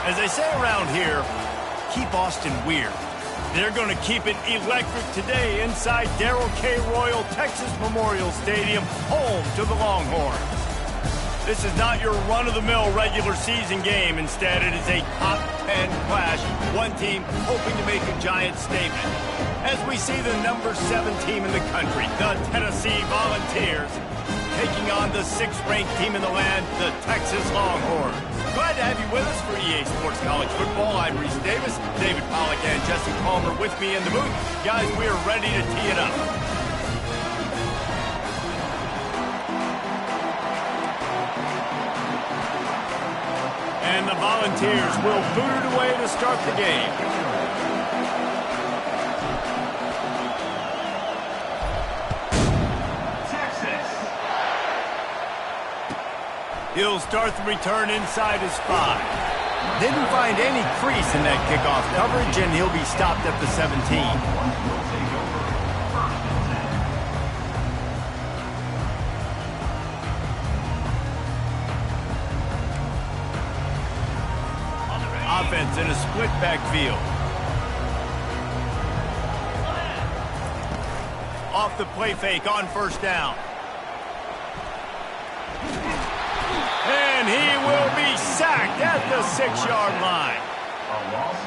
As they say around here, keep Austin weird. They're going to keep it electric today inside Darrell K. Royal Texas Memorial Stadium, home to the Longhorns. This is not your run-of-the-mill regular season game. Instead, it is a top 10 clash. One team hoping to make a giant statement. As we see the number 7 team in the country, the Tennessee Volunteers, taking on the 6th-ranked team in the land, the Texas Longhorns. Glad to have you with us for EA Sports College Football. I'm Reese Davis, David Pollack, and Jesse Palmer with me in the booth. Guys, we are ready to tee it up. And the Volunteers will boot it away to start the game. He'll start the return inside his 5. Didn't find any crease in that kickoff coverage, and he'll be stopped at the 17. Offense in a split backfield. Off the play fake on first down. And he will be sacked at the 6-yard line.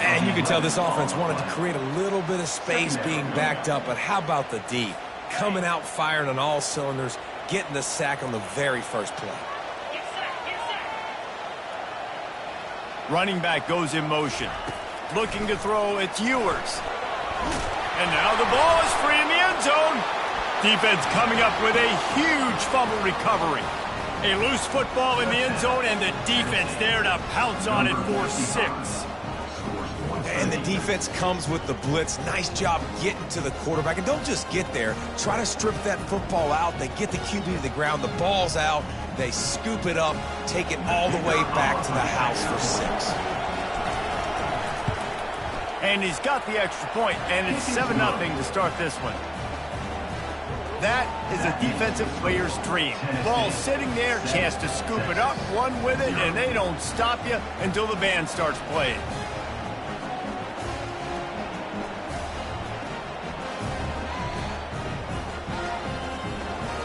And you can tell this offense wanted to create a little bit of space being backed up, but how about the D? Coming out firing on all cylinders, getting the sack on the very first play. Running back goes in motion. Looking to throw, it's Ewers. And now the ball is free in the end zone. Defense coming up with a huge fumble recovery. A loose football in the end zone, and the defense there to pounce on it for 6. And the defense comes with the blitz. Nice job getting to the quarterback. And don't just get there. Try to strip that football out. They get the QB to the ground. The ball's out. They scoop it up, take it all the way back to the house for 6. And he's got the extra point, and it's 7-0 to start this one. That is a defensive player's dream. Ball sitting there, chance to scoop it up, run with it, and they don't stop you until the band starts playing.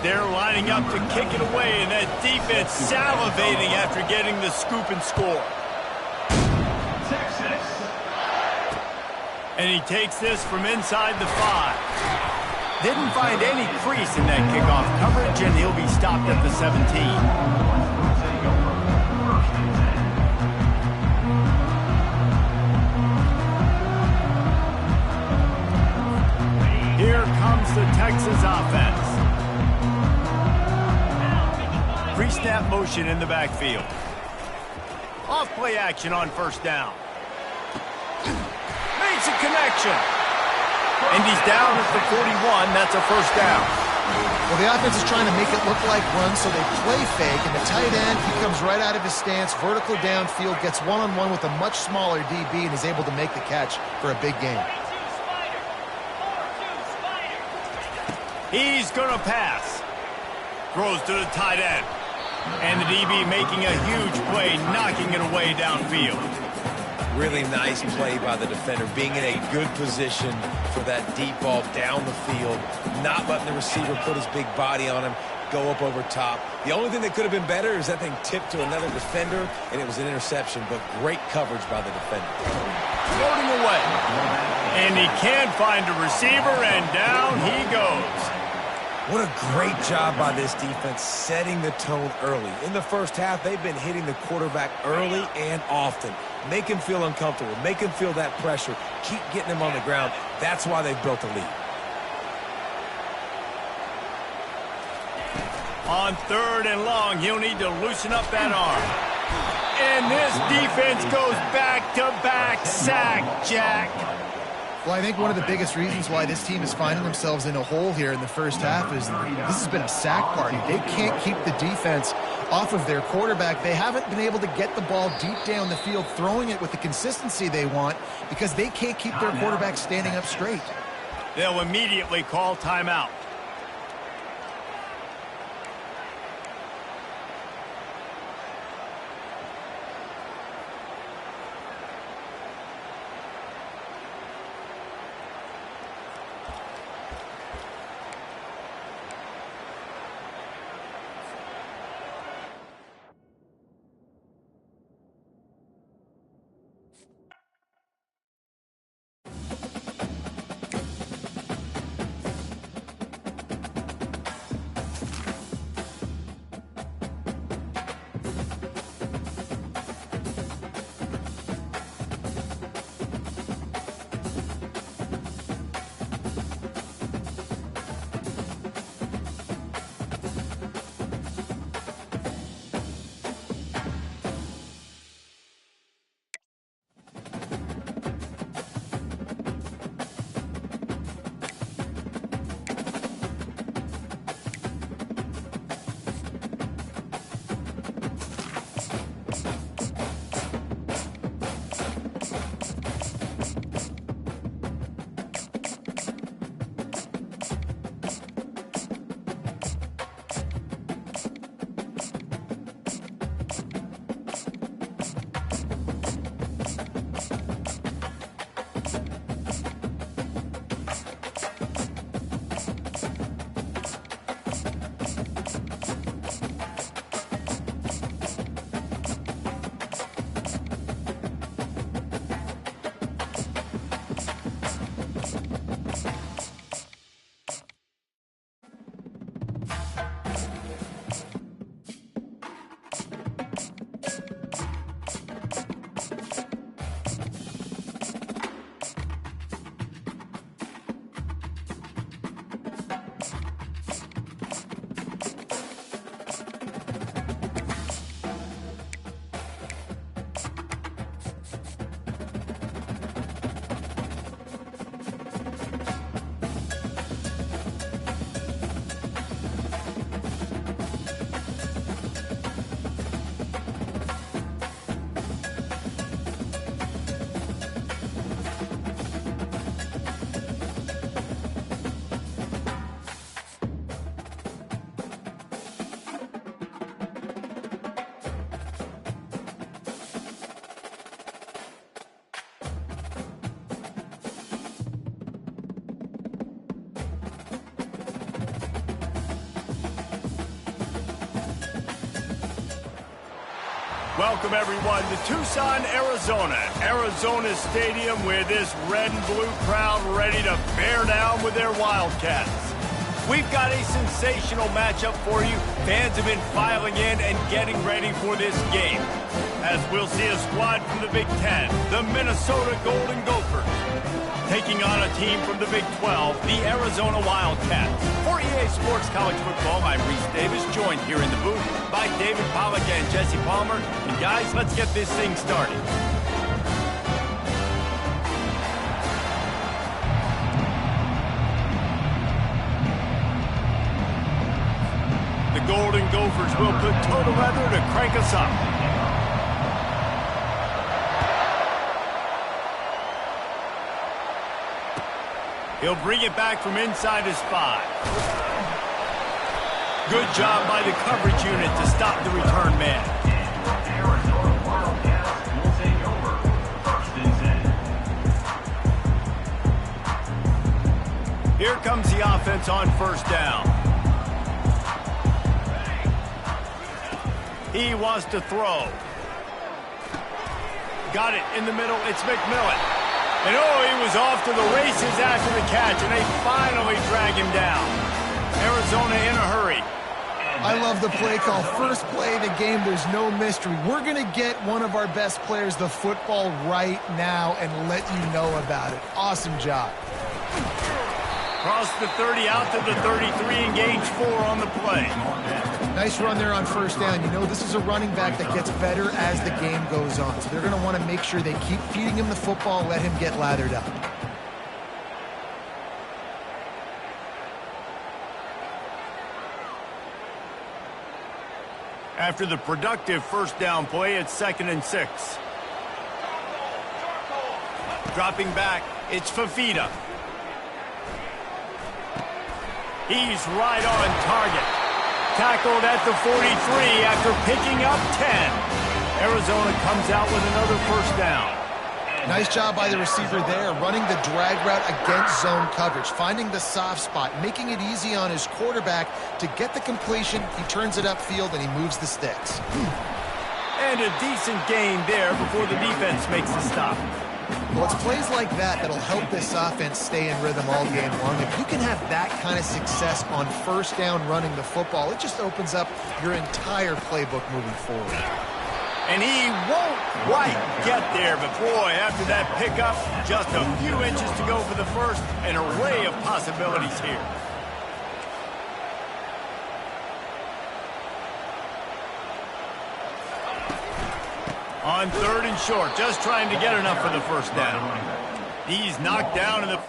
They're lining up to kick it away, and that defense salivating after getting the scoop and score. Texas. And he takes this from inside the 5. Didn't find any crease in that kickoff coverage, and he'll be stopped at the 17. Here comes the Texas offense. Pre-snap motion in the backfield. Off play action on first down. Makes a connection. And he's down at the 41. That's a first down. Well, the offense is trying to make it look like runs, so they play fake, and the tight end, he comes right out of his stance, vertical downfield, gets one-on-one with a much smaller DB, and is able to make the catch for a big gain. He's going to pass. Throws to the tight end. And the DB making a huge play, knocking it away downfield. Really nice play by the defender, being in a good position for that deep ball down the field, not letting the receiver put his big body on him, go up over top. The only thing that could have been better is that thing tipped to another defender, and it was an interception, but great coverage by the defender. Floating away. And he can't find a receiver, and down he goes. What a great job by this defense setting the tone early. In the first half, they've been hitting the quarterback early and often. Make him feel uncomfortable. Make him feel that pressure. Keep getting him on the ground. That's why they've built a lead. On 3rd and long, he'll need to loosen up that arm. And this defense goes back-to-back sack, Jack. Well, I think one of the biggest reasons why this team is finding themselves in a hole here in the first half is this has been a sack party. They can't keep the defense off of their quarterback. They haven't been able to get the ball deep down the field, throwing it with the consistency they want, because they can't keep their quarterback standing up straight. They'll immediately call timeout. welcome everyone to Tucson, Arizona. Arizona Stadium with this red and blue crowd ready to bear down with their Wildcats. We've got a sensational matchup for you. Fans have been filing in and getting ready for this game. As we'll see a squad from the Big Ten, the Minnesota Golden Gophers, taking on a team from the Big 12, the Arizona Wildcats. For EA Sports College Football, I'm Reese Davis, joined here in the booth by David Pollack and Jesse Palmer. And guys, let's get this thing started. The Golden Gophers will put toe to leather to crank us up. He'll bring it back from inside his 5. Good job by the coverage unit to stop the return man. Here comes the offense on first down. He wants to throw. Got it in the middle. It's McMillan. And he was off to the races after the catch, and they finally drag him down. Arizona in a hurry. I love the play call. First play of the game, there's no mystery. We're going to get one of our best players the football right now and let you know about it. Awesome job. Cross the 30 out to the 33 and gains 4 on the play. Nice run there on first down. You know, this is a running back that gets better as the game goes on. So they're going to want to make sure they keep feeding him the football, let him get lathered up. After the productive first down play, it's 2nd and 6. Dropping back, it's Fafita. He's right on target. Tackled at the 43 after picking up 10. Arizona comes out with another first down. Nice job by the receiver there, running the drag route against zone coverage, finding the soft spot, making it easy on his quarterback to get the completion. He turns it upfield and he moves the sticks. And a decent gain there before the defense makes the stop. Well, it's plays like that that'll help this offense stay in rhythm all game long. If you can have that kind of success on first down running the football, it just opens up your entire playbook moving forward. And he won't quite get there, but boy, after that pickup, just a few inches to go for the first, an array of possibilities here. On 3rd and short, just trying to get enough for the first down. He's knocked down in the...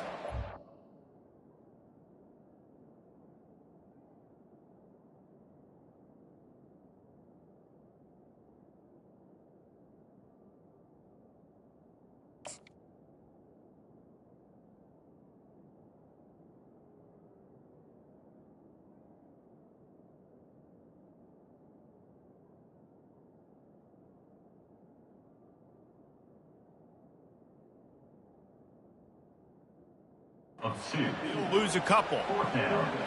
He'll lose a couple.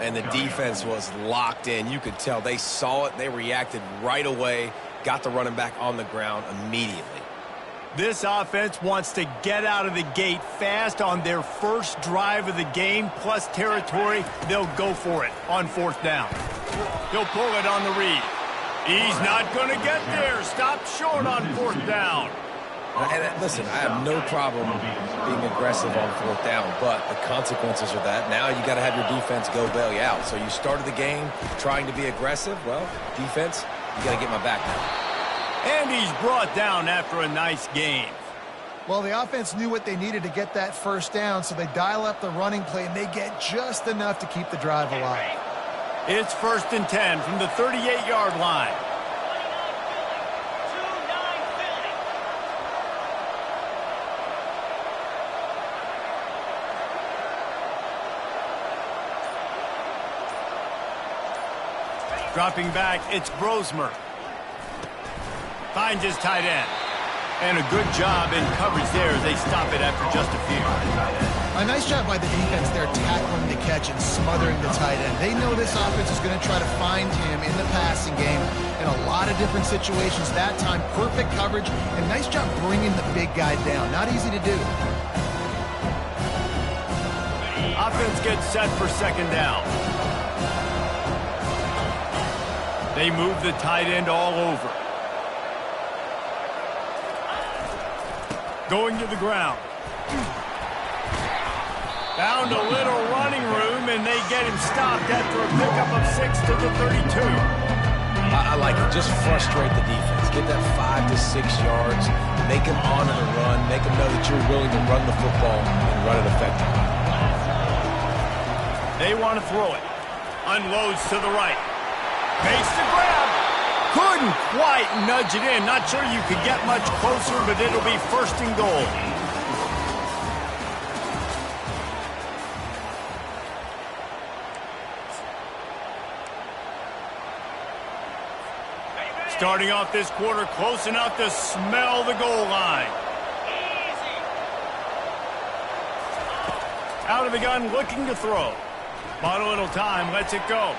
And the defense was locked in. You could tell they saw it. They reacted right away. Got the running back on the ground immediately. This offense wants to get out of the gate fast on their first drive of the game, plus territory. They'll go for it on 4th down. He'll pull it on the read. He's not going to get there. Stopped short on 4th down. And listen, I have no problem being aggressive on 4th down, but the consequences are that now you got to have your defense go bail you out. So you started the game trying to be aggressive. Well, defense, you got to get my back now. And he's brought down after a nice gain. Well, the offense knew what they needed to get that first down, so they dial up the running play, and they get just enough to keep the drive alive. It's 1st and 10 from the 38-yard line. Dropping back, it's Brosmer. Finds his tight end. And a good job in coverage there as they stop it after just a few. A nice job by the defense there, tackling the catch and smothering the tight end. They know this offense is going to try to find him in the passing game in a lot of different situations. That time, perfect coverage, and nice job bringing the big guy down. Not easy to do. Offense gets set for second down. They move the tight end all over. Going to the ground. Found a little running room, and they get him stopped after a pickup of 6 to the 32. I like it. Just frustrate the defense. Get that 5 to 6 yards. Make them honor the run. Make them know that you're willing to run the football and run it effectively. They want to throw it. Unloads to the right. Makes the grab. Couldn't quite nudge it in. Not sure you could get much closer, but it'll be first and goal. Starting off this quarter close enough to smell the goal line. Out of the gun, looking to throw. Bought a little time, lets it go.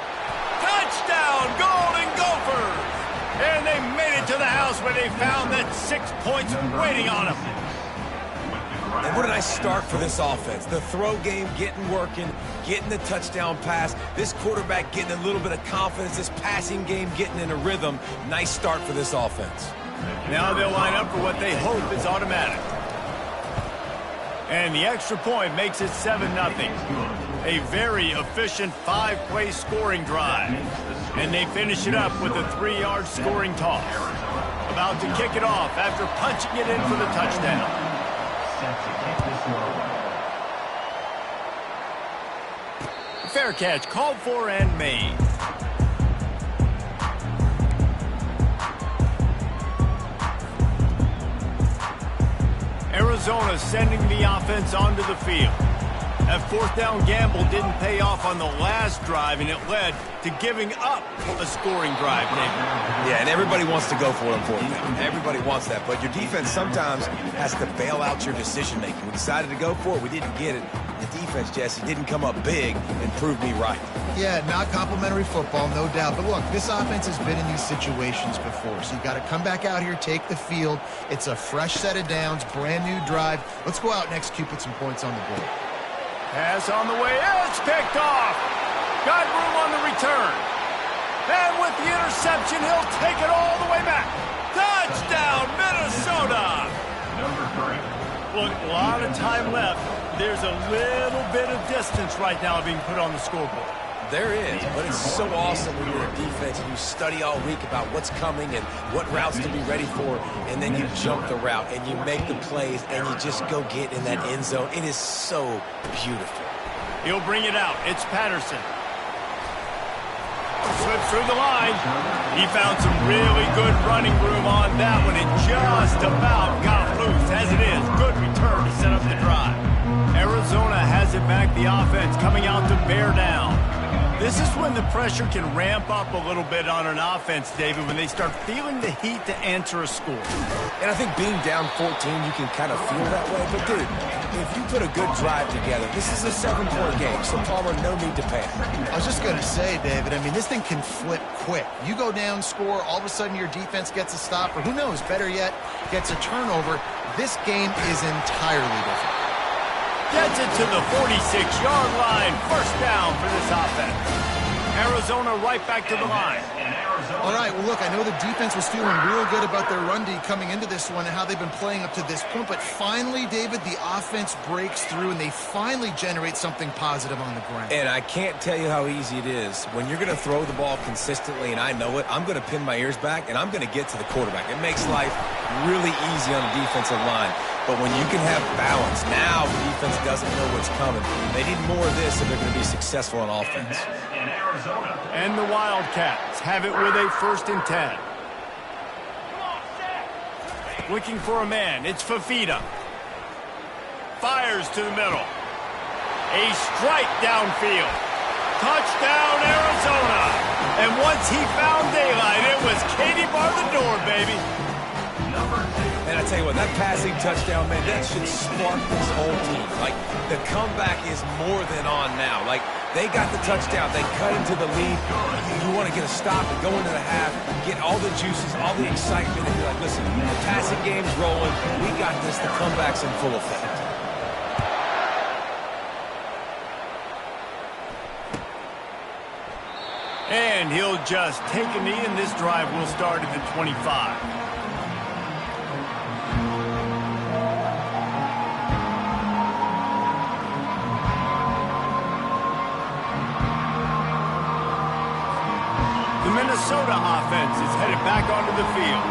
Touchdown, Golden Gophers! And they made it to the house where they found that 6 points waiting on them. And what a nice start for this offense. The throw game getting working, getting the touchdown pass. This quarterback getting a little bit of confidence. This passing game getting in a rhythm. Nice start for this offense. Now they'll line up for what they hope is automatic. And the extra point makes it 7-0. A very efficient 5-play scoring drive. And they finish it up with a 3-yard scoring toss. About to kick it off after punching it in for the touchdown. Fair catch called for and made. Arizona sending the offense onto the field. That fourth down gamble didn't pay off on the last drive, and it led to giving up a scoring drive, David. Yeah, and everybody wants to go for it on fourth down. Everybody wants that, but your defense sometimes has to bail out your decision-making. We decided to go for it. We didn't get it. The defense, Jesse, didn't come up big and prove me right. Yeah, not complimentary football, no doubt. But look, this offense has been in these situations before, so you got to come back out here, take the field. It's a fresh set of downs, brand new drive. Let's go out and execute, put some points on the board. Pass on the way. It's picked off. Got room on the return. And with the interception, he'll take it all the way back. Touchdown, Minnesota. Look, a lot of time left. There's a little bit of distance right now being put on the scoreboard. There is, but it's so awesome when you're a defense and you study all week about what's coming and what routes to be ready for, and then you jump the route and you make the plays and you just go get in that end zone. It is so beautiful. He'll bring it out. It's Patterson. Slips through the line. He found some really good running room on that one. It just about got loose. As it is, good return to set up the drive. Arizona has it back, the offense coming out to bear down. This is when the pressure can ramp up a little bit on an offense, David, when they start feeling the heat to answer a score. And I think being down 14, you can kind of feel that way. But, dude, if you put a good drive together, this is a 7-point game, so Palmer, no need to panic. I was just going to say, David, I mean, this thing can flip quick. You go down, score, all of a sudden your defense gets a stop, or who knows, better yet, gets a turnover. This game is entirely different. Gets it to the 46-yard line. First down for this offense. Arizona right back to the line. All right, well, look, I know the defense was feeling real good about their run D coming into this one and how they've been playing up to this point, but finally, David, the offense breaks through and they finally generate something positive on the ground. And I can't tell you how easy it is. When you're going to throw the ball consistently, and I know it, I'm going to pin my ears back and I'm going to get to the quarterback. It makes life really easy on the defensive line. But when you can have balance, now the defense doesn't know what's coming. They need more of this if they're going to be successful on offense. And the Wildcats have it with a 1st and 10. Looking for a man. It's Fafita. Fires to the middle. A strike downfield. Touchdown, Arizona. And once he found daylight, it was Katie bar the door, baby. And I I tell you what, that passing touchdown, man, that should spark this whole team. Like, the comeback is more than on now. Like, they got the touchdown. They cut into the lead. You want to get a stop and go into the half, get all the juices, all the excitement, and be like, listen, the passing game's rolling. We got this. The comeback's in full effect. And he'll just take a knee, and this drive will start at the 25. The Minnesota offense is headed back onto the field.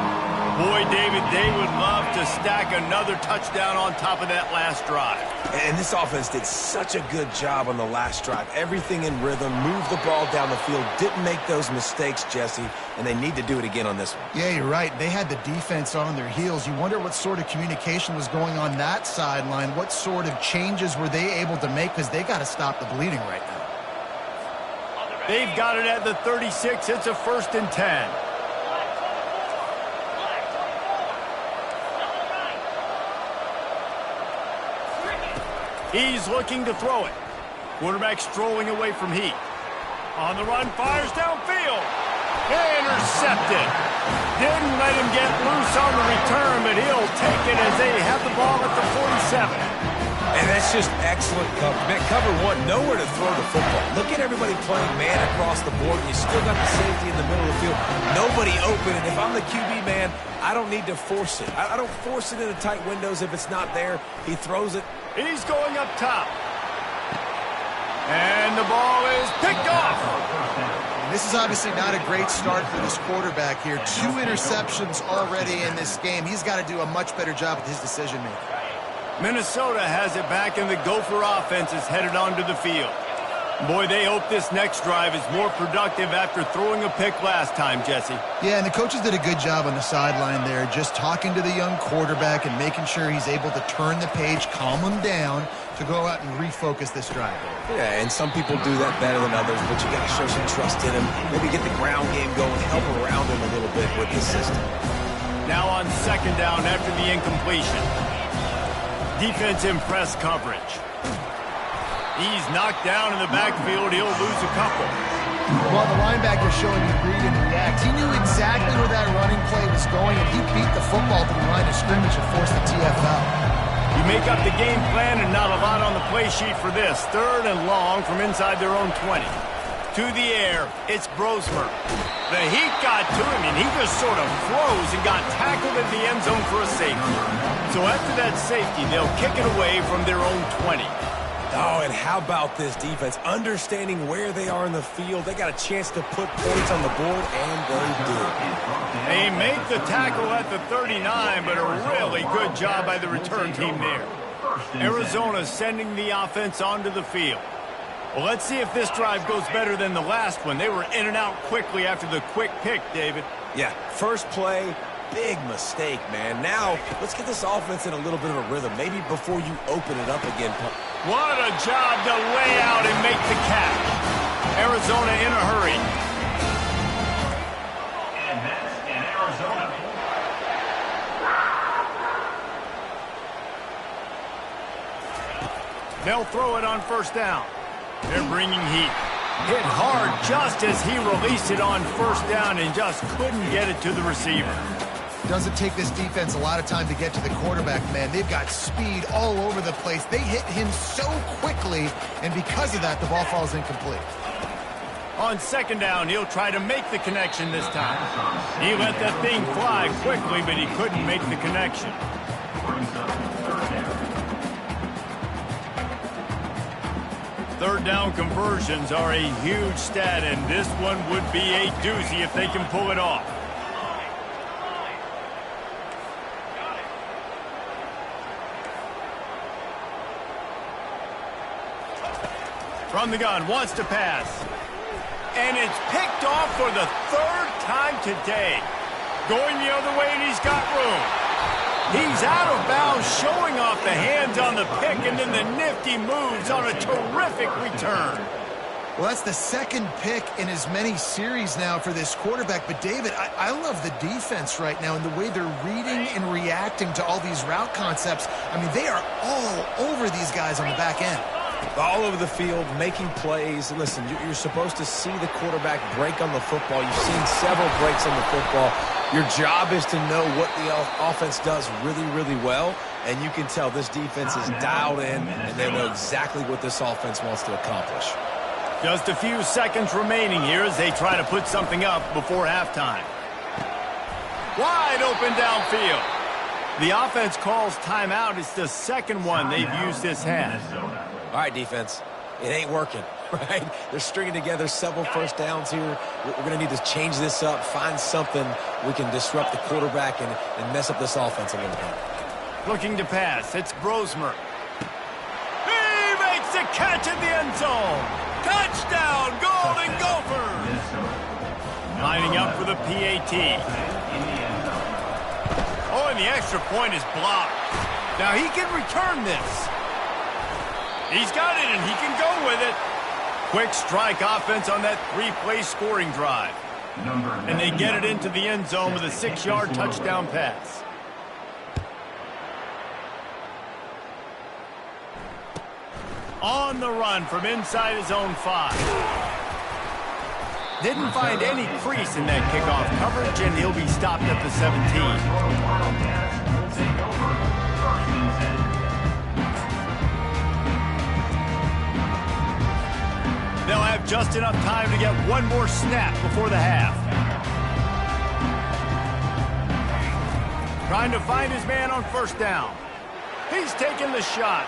Boy, David, they would love to stack another touchdown on top of that last drive. And this offense did such a good job on the last drive. Everything in rhythm, moved the ball down the field, didn't make those mistakes, Jesse, and they need to do it again on this one. Yeah, you're right. They had the defense on their heels. You wonder what sort of communication was going on that sideline. What sort of changes were they able to make, because they got to stop the bleeding right now. They've got it at the 36. It's a 1st and 10. He's looking to throw it. Quarterback strolling away from Heat. On the run, fires downfield. Intercepted. Didn't let him get loose on the return, but he'll take it as they have the ball at the 47. And that's just excellent cover. Man, cover one, nowhere to throw the football. Look at everybody playing man across the board. You still got the safety in the middle of the field. Nobody open. And if I'm the QB, man, I don't need to force it. I don't force it into tight windows if it's not there. He throws it. He's going up top. And the ball is picked off. This is obviously not a great start for this quarterback here. 2 interceptions already in this game. He's got to do a much better job with his decision-making. Minnesota has it back, and the Gopher offense is headed onto the field. Boy, they hope this next drive is more productive after throwing a pick last time, Jesse. Yeah, and the coaches did a good job on the sideline there, just talking to the young quarterback and making sure he's able to turn the page, calm him down, to go out and refocus this drive. Yeah, and some people do that better than others, but you got to show some trust in him. Maybe get the ground game going, help around him a little bit with the system. Now on 2nd down after the incompletion. Defense in press coverage. He's knocked down in the backfield. He'll lose a couple. Well, the linebacker's showing you read and react. He knew exactly where that running play was going, and he beat the football to the line of scrimmage and forced the TFL. You make up the game plan, and not a lot on the play sheet for this. 3rd and long from inside their own 20. To the air, it's Brosmer. The Heat got to him, and he just sort of froze and got tackled in the end zone for a safety. So after that safety, they'll kick it away from their own 20. Oh, and how about this defense? Understanding where they are in the field. They got a chance to put points on the board, and they do. They make the tackle at the 39, but a really good job by the return team there. Arizona sending the offense onto the field. Well, let's see if this drive goes better than the last one. They were in and out quickly after the quick pick, David. Yeah, first play, big mistake, man. Now, let's get this offense in a little bit of a rhythm. Maybe before you open it up again. What a job to lay out and make the catch. Arizona in a hurry. And that's in Arizona. They'll throw it on 1st down. They're bringing heat. Hit hard just as he released it on 1st down and just couldn't get it to the receiver. Doesn't take this defense a lot of time to get to the quarterback, man. They've got speed all over the place. They hit him so quickly, and because of that, the ball falls incomplete. On 2nd down, he'll try to make the connection this time. He let that thing fly quickly, but he couldn't make the connection. Third down conversions are a huge stat, and this one would be a doozy if they can pull it off. From the gun, wants to pass. And it's picked off for the 3rd time today. Going the other way, and he's got room. He's out of bounds, showing off the hands on the pick, and then the nifty moves on a terrific return. Well, that's the second pick in as many series now for this quarterback. But, David, I love the defense right now and the way they're reading and reacting to all these route concepts. I mean, they are all over these guys on the back end. All over the field, making plays. Listen, you're supposed to see the quarterback break on the football. You've seen several breaks on the football. Your job is to know what the offense does really, really well. And you can tell this defense is dialed in, and they know exactly what this offense wants to accomplish. Just a few seconds remaining here as they try to put something up before halftime. Wide open downfield. The offense calls timeout. It's the second one they've used this half. All right, defense. It ain't working, right? They're stringing together several first downs here. We're going to need to change this up, find something we can disrupt the quarterback and mess up this offense a little bit. Looking to pass. It's Brosmer. He makes the catch in the end zone. Touchdown, Golden Gophers! Lining up for the PAT. Oh, and the extra point is blocked. Now he can return this. He's got it, and he can go with it. Quick strike offense on that three-play scoring drive. And they get it into the end zone with a 6-yard touchdown pass. On the run from inside his own 5. Didn't find any crease in that kickoff coverage, and he'll be stopped at the 17. They'll have just enough time to get one more snap before the half. Trying to find his man on first down. He's taking the shot.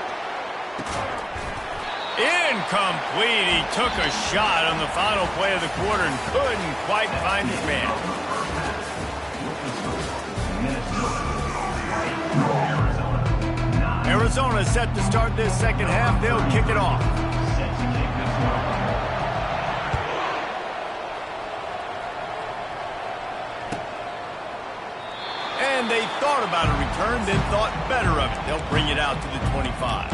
Incomplete. He took a shot on the final play of the quarter and couldn't quite find his man. Arizona set to start this second half. They'll kick it off. And they thought about a return, then thought better of it. They'll bring it out to the 25.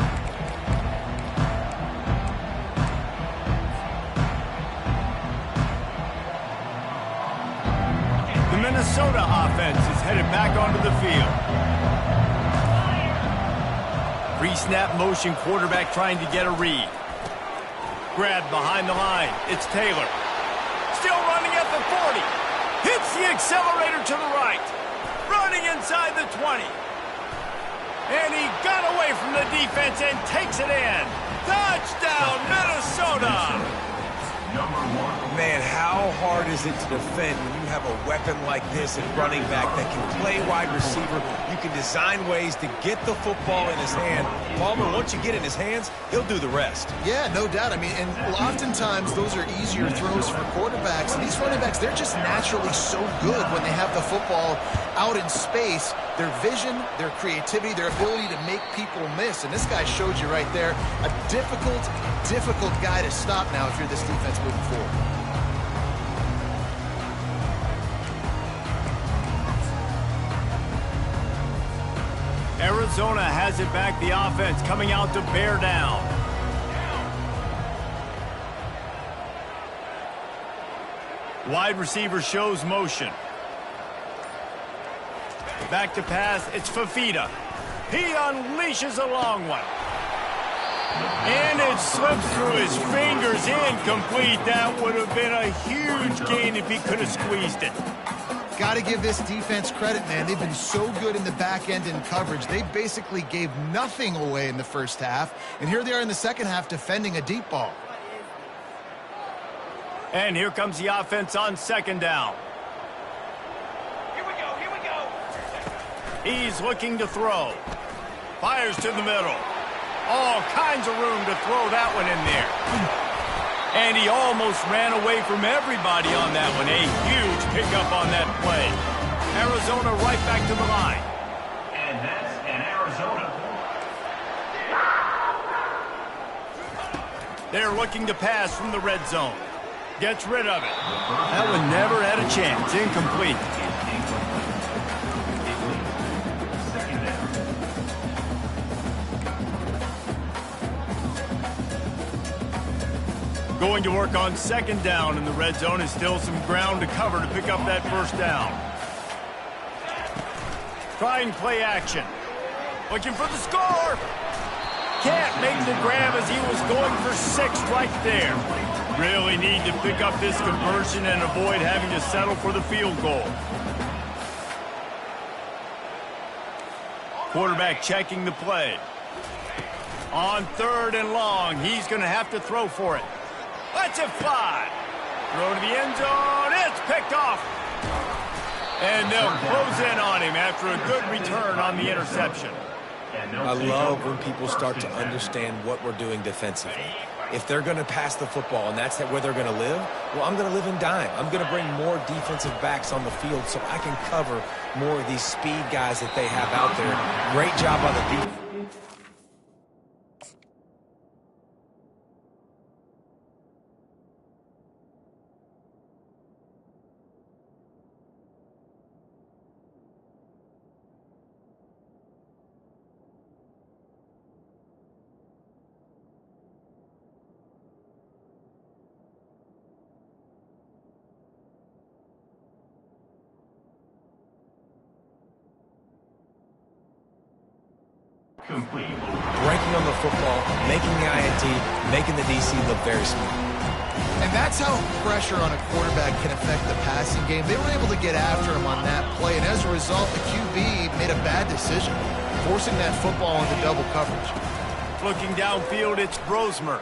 The Minnesota offense is headed back onto the field. Pre-snap motion quarterback trying to get a read. Grabbed behind the line. It's Taylor. Still running at the 40. Hits the accelerator to the right. Running inside the 20. And he got away from the defense and takes it in. Touchdown, Minnesota! Man, how hard is it to defend when you have a weapon like this at running back that can play wide receiver? You can design ways to get the football in his hand. Palmer, once you get it in his hands, he'll do the rest. Yeah, no doubt. I mean, and oftentimes those are easier throws for quarterbacks. And these running backs, they're just naturally so good when they have the football out in space. Their vision, their creativity, their ability to make people miss. And this guy showed you right there, a difficult guy to stop now if you're this defense moving forward. Arizona has it back. The offense coming out to bear down. Wide receiver shows motion. Back to pass. It's Fafita. He unleashes a long one. And it slips through his fingers. Incomplete. That would have been a huge gain if he could have squeezed it. Got to give this defense credit, man. They've been so good in the back end in coverage. They basically gave nothing away in the first half. And here they are in the second half defending a deep ball. And here comes the offense on second down. Here we go. He's looking to throw. Fires to the middle. All kinds of room to throw that one in there. And he almost ran away from everybody on that one. A huge pickup on that play. Arizona right back to the line. And that's an Arizona. They're looking to pass from the red zone. Gets rid of it. That one never had a chance. Incomplete. Going to work on second down in the red zone is still some ground to cover to pick up that first down. Trying play action. Looking for the score. Can't make the grab as he was going for 6 right there. Really need to pick up this conversion and avoid having to settle for the field goal. Quarterback checking the play. On 3rd and long, he's going to have to throw for it. Let's it fly. Throw to the end zone. It's picked off. And they'll close in on him after a good return on the interception. I love when people start to understand what we're doing defensively. If they're going to pass the football and that's where they're going to live, well, I'm going to live and dime. I'm going to bring more defensive backs on the field so I can cover more of these speed guys that they have out there. Great job by the defense. Complete. Breaking on the football, making the INT, making the DC look very smart. And that's how pressure on a quarterback can affect the passing game. They were able to get after him on that play, and as a result, the QB made a bad decision, forcing that football into double coverage. Looking downfield, it's Brosmer.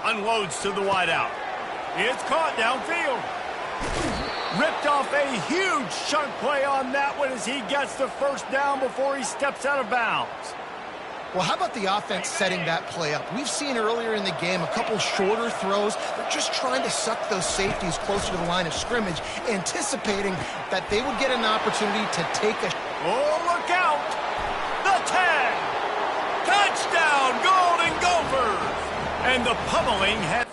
Unloads to the wideout. It's caught downfield. Ripped off a huge chunk play on that one as he gets the first down before he steps out of bounds. Well, how about the offense setting that play up? We've seen earlier in the game a couple shorter throws. They're just trying to suck those safeties closer to the line of scrimmage, anticipating that they would get an opportunity to take a... Oh, look out! The 10! Touchdown, Golden Gophers! And the pummeling has...